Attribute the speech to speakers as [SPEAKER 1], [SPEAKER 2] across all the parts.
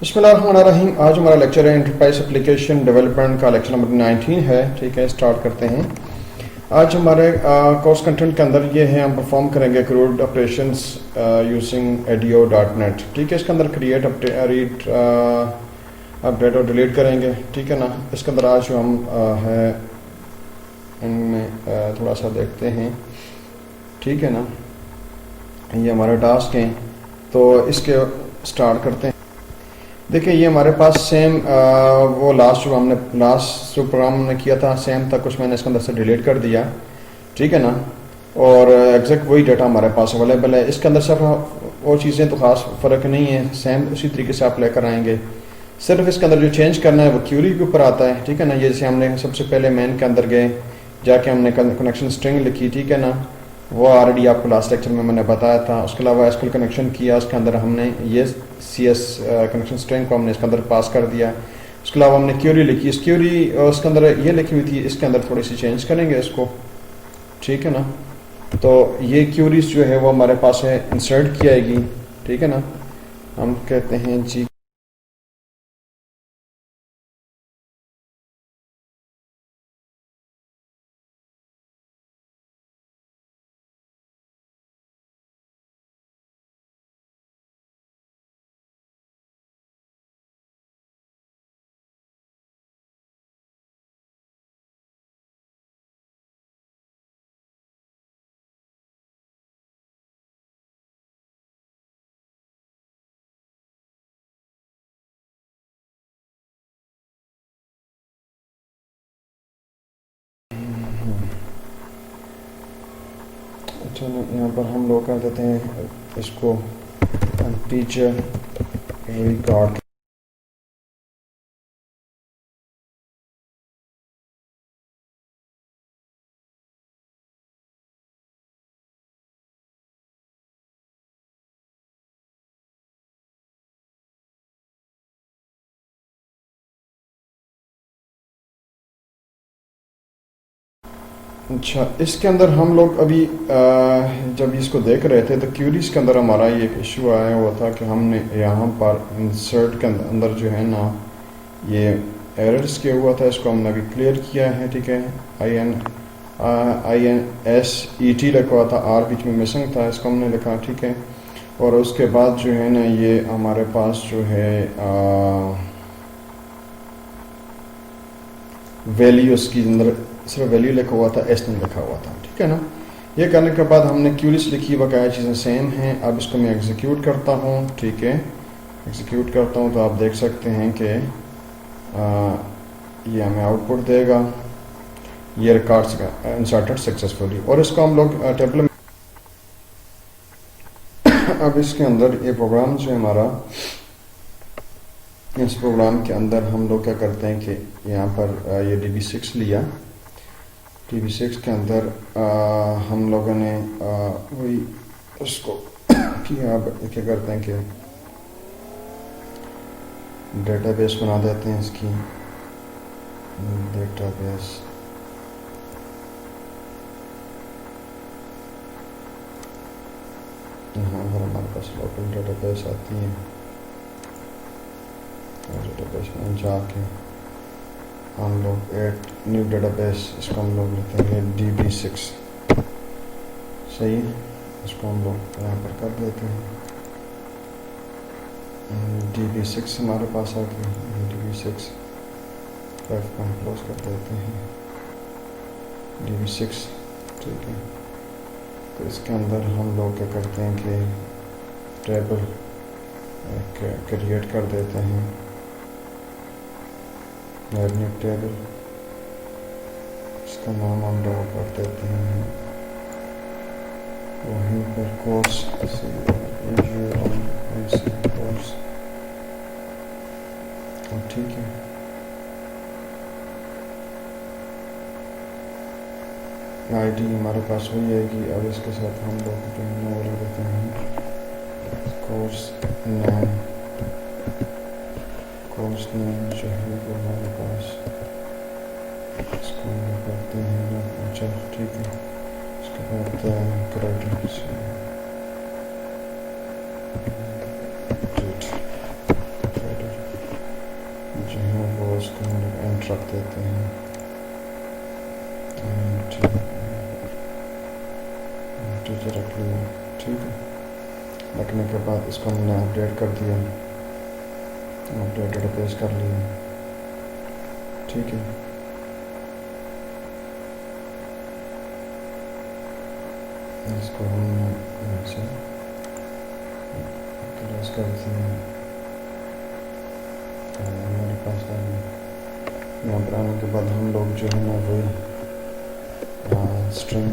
[SPEAKER 1] बिस्मिल्लाहिर्रहमानिर्रहीम। आज हमारा लेक्चर है एंटरप्राइज एप्लीकेशन डेवलपमेंट का लेक्चर नंबर 19 है। ठीक है, स्टार्ट करते हैं। आज हमारे कोर्स कंटेंट के अंदर ये है, हम परफॉर्म करेंगे क्रूड ऑपरेशंस यूजिंग एडियो.नेट। ठीक है, इसके अंदर क्रिएट रीड अपडेट और डिलीट करेंगे। ठीक है ना। इसके अंदर आज जो हम है इनमें थोड़ा सा देखते हैं। ठीक है ना, ये हमारा टास्क है, तो इसके स्टार्ट करते हैं। देखिए, ये हमारे पास सेम वो लास्ट जो प्रोग्राम हमने किया था सेम था, कुछ मैंने इसके अंदर से डिलीट कर दिया। ठीक है ना, और एग्जैक्ट वही डाटा हमारे पास अवेलेबल है। इसके अंदर सिर्फ वो चीज़ें तो खास फ़र्क नहीं है, सेम उसी तरीके से आप लेकर आएंगे। सिर्फ इसके अंदर जो चेंज करना है वो क्यूरी के ऊपर आता है। ठीक है ना, ये जैसे हमने सबसे पहले मेन के अंदर गए, जाके हमने कनेक्शन स्ट्रिंग लिखी। ठीक है ना, वो ऑलरेडी आपको लास्ट लेक्चर में मैंने बताया था। उसके अलावा एसक्यूएल कनेक्शन किया, उसके अंदर हमने ये CS कनेक्शन स्ट्रिंग को हमने इसके अंदर पास कर दिया। उसके अलावा हमने क्यूरी लिखी, इस क्यूरी उसके अंदर ये लिखी हुई थी, इसके अंदर थोड़ी सी चेंज करेंगे इसको। ठीक है ना, तो ये क्यूरीज जो है वो हमारे पास है, इंसर्ट की आएगी। ठीक है ना, हम कहते हैं जी चलो यहाँ पर हम लोग कर देते हैं इसको टीचर रिकॉर्ड। अच्छा, इसके अंदर हम लोग अभी जब इसको देख रहे थे तो क्यूरीज के अंदर हमारा ये एक इशू आया हुआ था कि हमने यहाँ पर इंसर्ट के अंदर जो है ना ये एरर्स किया हुआ था। इसको हमने अभी क्लियर किया है। ठीक है, INSET लिखा हुआ था, R बीच में मिसिंग था, इसको हमने लिखा। ठीक है, और उसके बाद जो है ना ये हमारे पास जो है वैल्यू, उसकी अंदर सिर्फ वैल्यू लिखा हुआ था, एस नहीं लिखा हुआ था। ठीक है ना, ये करने के बाद हमने क्यूरीज लिखी, बकाया चीज़ें सेम हैं। अब इसको मैं एग्जीक्यूट करता हूँ। ठीक है, एग्जीक्यूट करता हूँ तो आप देख सकते हैं कि ये हमें आउटपुट देगा, ये रिकॉर्ड्स का इंसर्टेड सक्सेसफुली। और इसको हम लोग टेबल में अब इसके अंदर ये प्रोग्राम जो है हमारा, इस प्रोग्राम के अंदर हम लोग क्या करते हैं कि यहाँ पर ये DB6 लिया। DB6 के अंदर हम लोगों ने वही उसको किया। अब क्या करते हैं कि डेटाबेस बना देते हैं इसकी, डेटाबेस यहाँ पर हमारे पास लोकल डेटाबेस आती है, डेटाबेस में जाके हम लोग एड न्यू डेटाबेस, इसको हम लोग लेते हैं DB6। सही है, इसको हम लोग यहाँ पर कर देते हैं। DB6 हमारे पास आ गया, DB6 5 को हम क्लोज कर देते हैं, DB6। ठीक है, तो इसके अंदर हम लोग क्या करते हैं कि टेबल क्रिएट कर देते हैं, न्यू टेबल, इसका नाम हम लोग कर देते हैं वहीं पर कोर्स कोर्स। ठीक है, आईडी हमारे पास वही आएगी। अब इसके साथ हम लोग जो है वो देते हैं कोर्स नेम, कोर्स नेम जो है वो हमारे पास, इसको हम करते हैं अच्छा। ठीक है, इसके बाद क्रेडिट्स रख देते हैं। ठीक है, टीचर रख लिया। ठीक है, रखने के बाद इसको हमने अपडेट कर दिया, अपडेट डेटाबेस कर लिया। ठीक है, इसको हमने यहाँ से क्लोज कर दिया। हमारे पास यहाँ पर आने के बाद हम लोग जो है ना वही स्ट्रिंग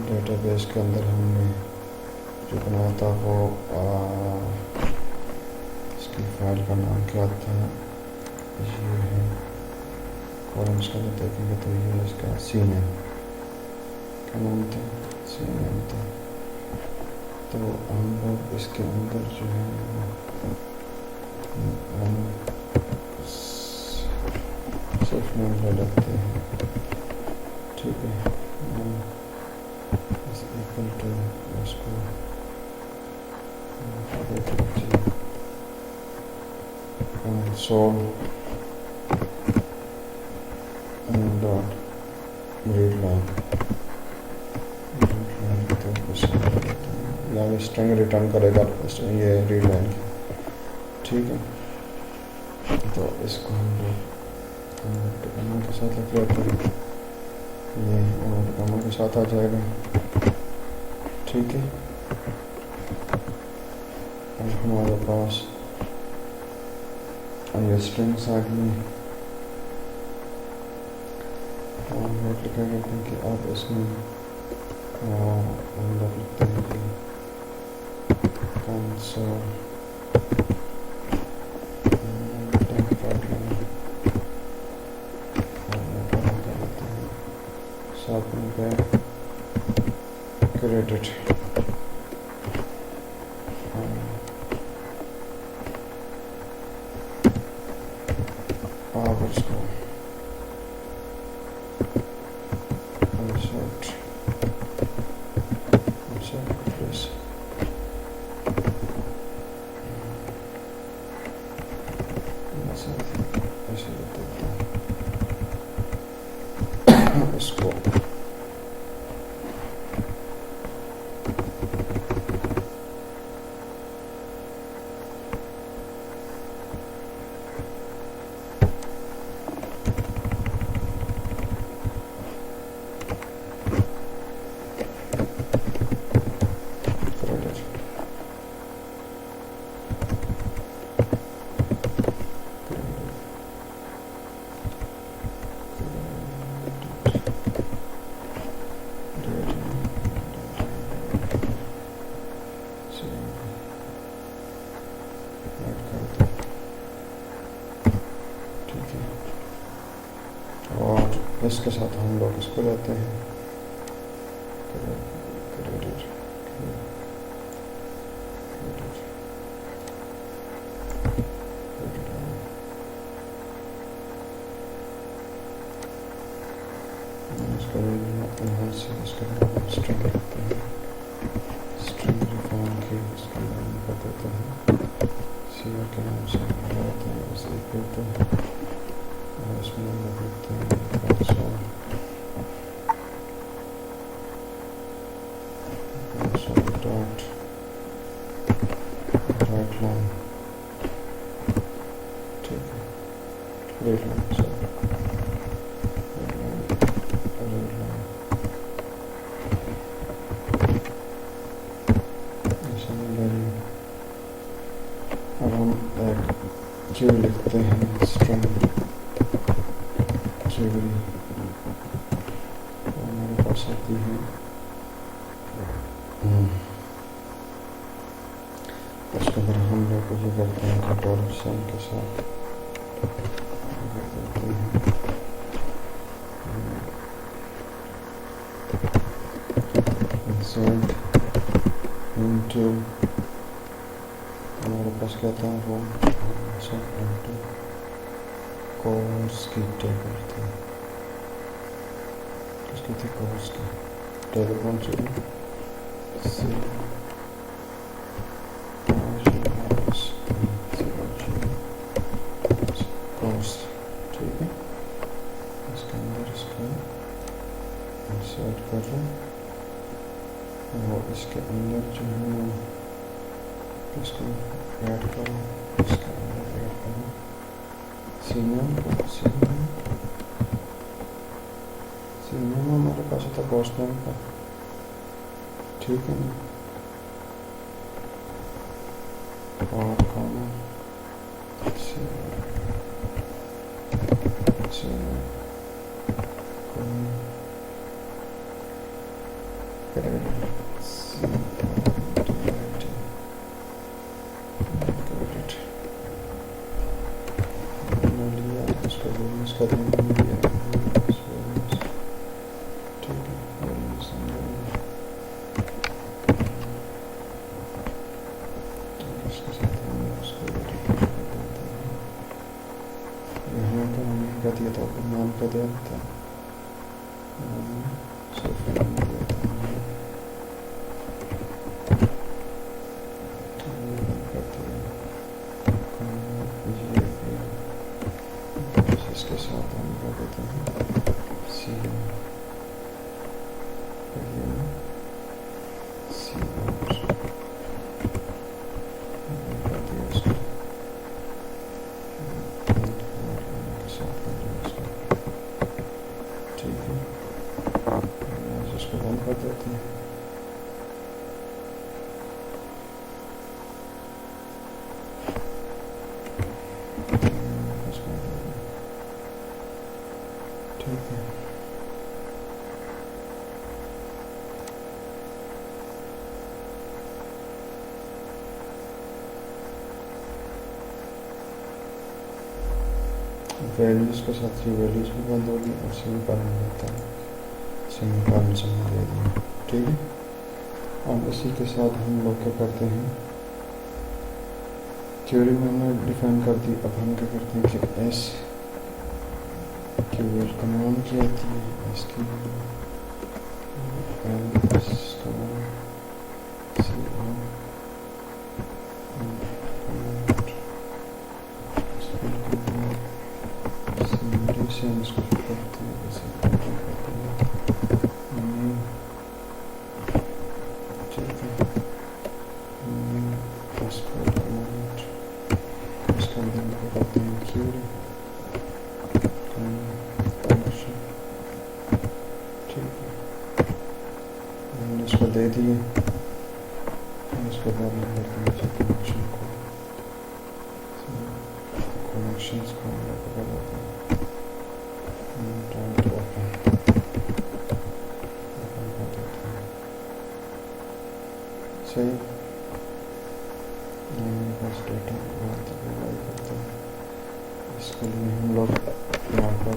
[SPEAKER 1] डेटाबेस के अंदर हमने जो बनाया था वो इसकी फाइल का नाम क्या था, ये है कॉलम्स का देखेंगे तो ये इसका CNN का नाम था, CNN था। तो हम लोग इसके अंदर जो है सिर्फ नाम ले लेते हैं ठीक है, इस इक्वल टू इसको सोल डॉट रीड लाइन तो यहाँ स्ट्रिंग रिटर्न करेगा ये रीड लाइन की, ठीक है। तो इसको हम लोग कमा के साथ लिख लेते हैं, ये कमा के साथ आ जाएगा, ठीक है। अब हमारे पास ये स्ट्रिंग्स आ गई, हम नोट लिखेंगे क्योंकि अब इसमें हम लोग लिखते हैं कि कंसोल साथ में क्रेडिट पावर्स को इसको इसके साथ हम लोग इसको लेते हैं क्रेडिट इसको यहाँ से इसके स्ट्रिंग रखते हैं, स्ट्रिंग रिफॉर्म की इसके नाम कर देते हैं सीआर के नाम से लगाते हैं, इसे इक्वल टू और इसमें हम लोग लिखते हैं डॉट राइट लाइन, ठीक है, रेड लाइन अब हम एक क्यू लिखते हैं स्ट्रिंग क्यूरी हमारे पास आती है, उसके अंदर हम लोग ये करते हैं कंट्रोल साइन के साथ करते हैं इंसर्ट इनटू, हमारे पास क्या था वो इनटू कोर्स की टेबल थी, किसकी थी कोर्स की टेबल कौन सी कोर्स, ठीक है। इसके अंदर इसको इंसर्ट कर रहे हैं और इसके अंदर जो है इसको ऐड करो, इसके अंदर ऐड करो सीनियम हमारे पास था कोर्स नेम का, ठीक है ना, और कॉमा दिया था नाम का दिया था, इसके साथ हम क्या कहते हैं सी ठीक है, इसको बंद कर देते हैं। ठीक है, वैल्यूज़ के साथ ये वैल्यूज़ भी बंद होगी और सेमीकोलन होता है, सेमीकोलन से दे दिया। ठीक है, अब इसी के साथ हम लोग क्या करते हैं, थ्योरी में हमने डिफाइन कर दी। अब हम क्या करते हैं कि एस क्यूएल कमांड की आती है, एस की इसको करते हैं ऐसे करते हैं। ठीक है, पासवर्ड कमांड इसका अंदर करते हैं क्यूरी कनेक्शन। ठीक है, हमने इसको दे दिए। इसके बाद हम करते हैं कनेक्शन को, कनेक्शंस को हम लोग कर देते हैं। सही, मेरे पास डेटा करते हैं। इसके लिए हम लोग यहाँ पर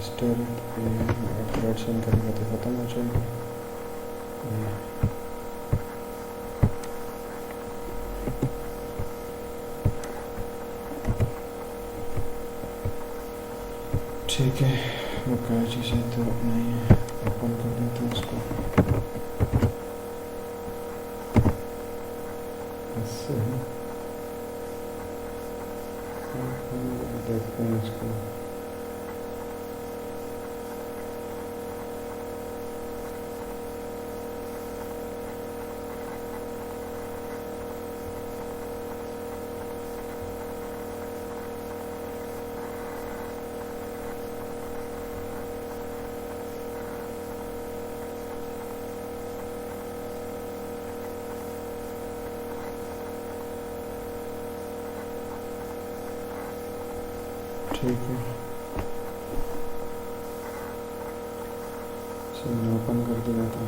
[SPEAKER 1] स्टेट सेंड करेंगे तो ख़त्म हो जाएगा। ठीक है, वो क्या चीज़ें तो नहीं है, ओपन कर देते हैं इसको। इससे देखते हैं इसको। ठीक है, हमने ओपन कर दिया था,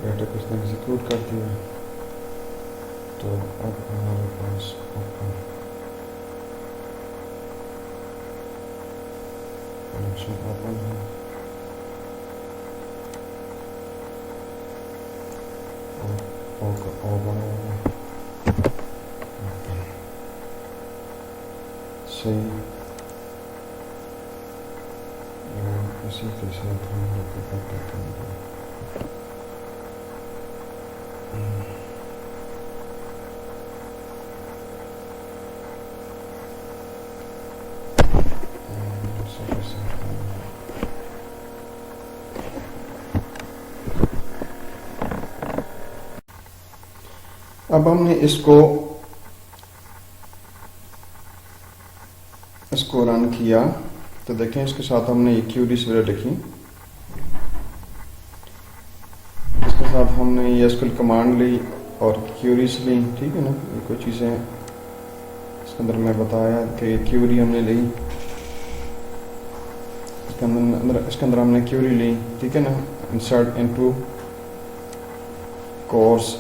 [SPEAKER 1] डेटा किसने एग्जीक्यूट कर दिया, तो अब हमारे पास ओपन कनेक्शन ओपन है। और बना हुआ सही। इसी के साथ हम लोग क्या करते हैं, अब हमने इसको रन किया तो देखें इसके साथ हमने ये क्यूरीज वगैरह लिखी, इसके साथ हमने ये एसक्यूएल कमांड ली और क्यूरीज ली। ठीक है ना, ये कुछ चीज़ें इसके अंदर मैं बताया कि क्यूरी हमने ली, इसके अंदर हमने क्यूरी ली। ठीक है ना, insert into course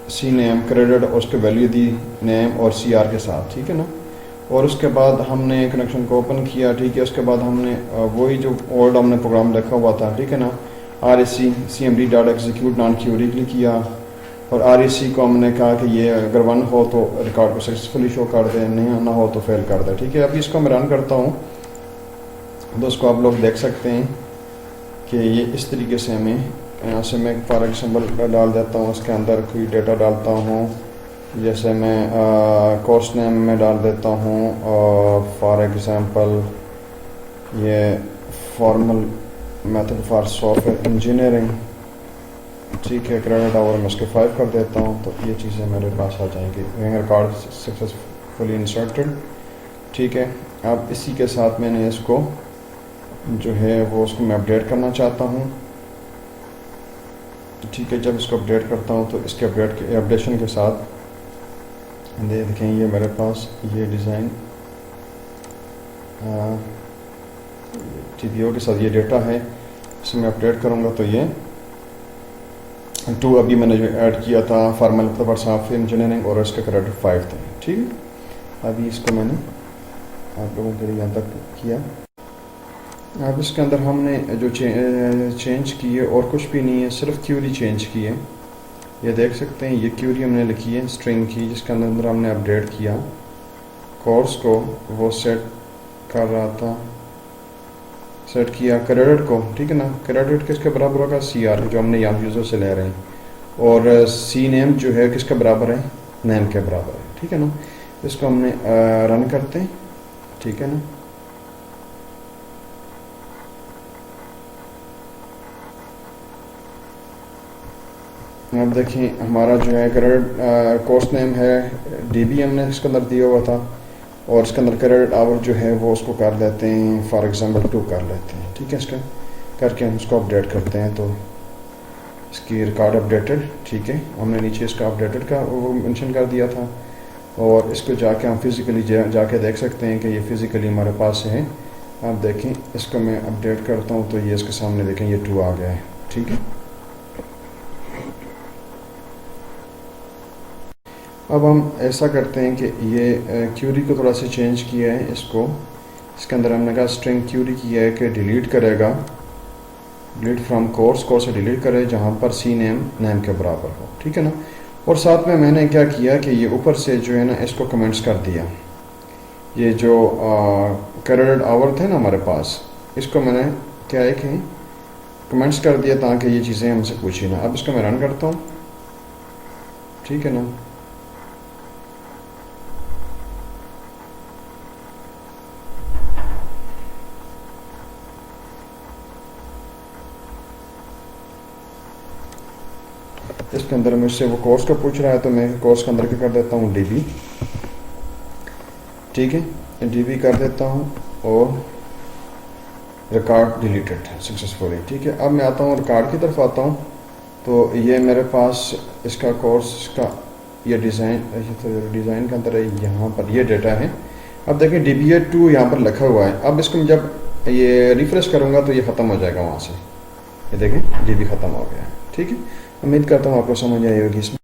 [SPEAKER 1] C name credit और उसके वैल्यू दी नेम और सी आर के साथ। ठीक है ना, और उसके बाद हमने कनेक्शन को ओपन किया। ठीक है, उसके बाद हमने वही जो ओल्ड हमने प्रोग्राम लिखा हुआ था, ठीक है ना, RAC-CMD dot execute non Curie किया और RAC को हमने कहा कि ये अगर 1 हो तो रिकॉर्ड को सक्सेसफुली शो कर दे, नहीं ना हो तो फेल कर दे। ठीक है, अभी इसको मैं रन करता हूँ दोस्तों आप लोग देख सकते हैं कि ये इस तरीके से हमें यहाँ से मैं फॉर एग्जांपल डाल देता हूँ, उसके अंदर कोई डेटा डालता हूँ, जैसे मैं कोर्स नेम में डाल देता हूँ और फॉर एग्जांपल ये formal method for software engineering, ठीक है, क्रेडिट आवर में उसके 5 कर देता हूँ, तो ये चीज़ें मेरे पास आ जाएंगी। रिकॉर्ड सक्सेसफुली इंसर्टेड, ठीक है। अब इसी के साथ मैंने इसको जो है वो उसको मैं अपडेट करना चाहता हूँ, ठीक है। जब इसको अपडेट करता हूँ तो इसके अपडेशन के साथ देखें ये मेरे पास ये डिज़ाइन TPO के साथ ये डेटा है, इसे मैं अपडेट करूँगा तो ये 2 अभी मैंने जो ऐड किया था फॉर्मल फॉर सॉफ्टवेयर इंजीनियरिंग और इसके क्रेडिट 5 थे, ठीक है। अभी इसको मैंने आप लोगों के लिए यहाँ तक किया। अब इसके अंदर हमने जो चेंज की है और कुछ भी नहीं है, सिर्फ क्यूरी चेंज की है। ये देख सकते हैं ये क्यूरी हमने लिखी है स्ट्रिंग की, जिसके अंदर हमने अपडेट किया कोर्स को, वो सेट कर रहा था, सेट किया क्रेडिट को, ठीक है ना। क्रेडिट किसके बराबर होगा, CR जो हमने यहाँ यूज़र से ले रहे हैं, और सी नेम जो है किसके बराबर है, नेम के बराबर है, ठीक है ना। इसको हमने रन करते हैं, ठीक है ना। अब देखिए हमारा जो है क्रेडिट कोर्स नेम है DB हमने इसके अंदर दिया हुआ था, और इसके अंदर क्रेडिट आवर जो है वो उसको कर लेते हैं फॉर एग्जांपल 2 कर लेते हैं, ठीक है। इसका करके हम इसको अपडेट करते हैं, तो इसकी रिकॉर्ड अपडेटेड, ठीक है। हमने नीचे इसका अपडेटेड का वो मेंशन कर दिया था, और इसको जाके हम फिज़िकली जाके देख सकते हैं कि ये फिज़िकली हमारे पास है। आप देखें इसको मैं अपडेट करता हूँ तो ये इसके सामने देखें ये 2 आ गया है, ठीक है। अब हम ऐसा करते हैं कि ये क्यूरी को थोड़ा सा चेंज किया है, इसके अंदर हमने कहा स्ट्रिंग क्यूरी किया है कि डिलीट करेगा, डिलीट फ्रॉम कोर्स से डिलीट करे जहाँ पर सी नेम के बराबर हो, ठीक है ना। और साथ में मैंने क्या किया कि ये ऊपर से जो है ना इसको कमेंट्स कर दिया, ये जो क्रेडिट आवर थे ना हमारे पास, इसको मैंने क्या है कि कमेंट्स कर दिया ताकि ये चीज़ें हमसे पूछी ना। अब इसको मैं रन करता हूँ, ठीक है ना। इसके अंदर मुझसे वो कोर्स का पूछ रहा है, तो मैं कोर्स के अंदर क्या कर देता हूँ DB, ठीक है, DB कर देता हूँ, और रिकॉर्ड डिलीटेड सक्सेसफुली, ठीक है। अब मैं आता हूँ रिकॉर्ड की तरफ आता हूँ, तो ये मेरे पास इसका कोर्स का ये डिज़ाइन, तो डिज़ाइन के अंदर यहाँ पर ये डेटा है। अब देखिए DBA2 यहाँ पर लिखा हुआ है। अब इसको जब ये रिफ्रेश करूँगा तो ये ख़त्म हो जाएगा वहाँ से, ये देखें DB ख़त्म हो गया है, ठीक है। उम्मीद करता हूँ आपको समझ आई होगी इसमें।